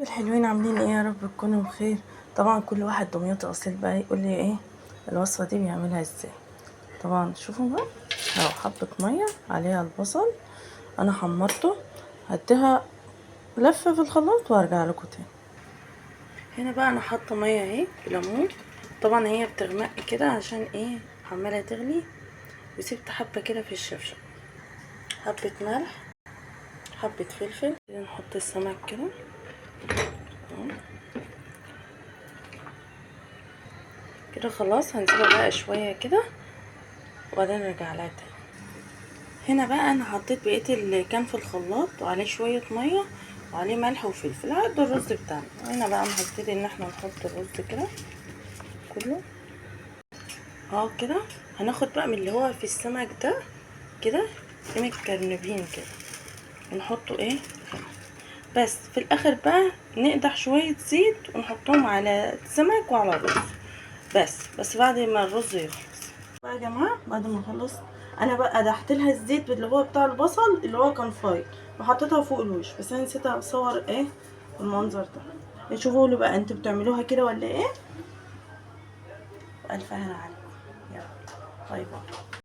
الحلوين عاملين ايه؟ يا رب تكونوا بخير. طبعا كل واحد دمياطي اصيل بقى يقول لي ايه الوصفه دي بيعملها ازاي. طبعا شوفوا بقى، اهو حبه ميه عليها البصل، انا حمرته، هديها لفه في الخلاط وارجع لكم تاني. هنا بقى انا حاطه ميه اهي بليمون، طبعا هي بتغمق كده عشان ايه، عماله تغلي، وسبت حبه كده في الشفشق، حبه ملح، حبه فلفل، نحط السمك كده كده. خلاص هنسيبها بقى شويه كده وبعدين نرجع لها تاني. هنا بقى انا حطيت بقيه اللي كان في الخلاط وعليه شويه ميه وعليه ملح وفلفل على الرز بتاعنا. هنا بقى هنبتدي ان احنا نحط الرز كده كله كده. هناخد بقى من اللي هو في السمك ده كده متكرنبين كده ونحطه ايه هنا. بس في الاخر بقى نقدح شويه زيت ونحطهم على السمك وعلى الرز. بس بعد ما الرز يخلص بقى يا جماعه، بعد ما اخلص انا بقى قدحت لها الزيت اللي هو بتاع البصل اللي هو كان فايض وحطيتها فوق الوش، بس انا نسيت اصور ايه المنظر ده. شوفوا لي بقى انتوا بتعملوها كده ولا ايه؟ الف هنا عليكم، يلا باي باي.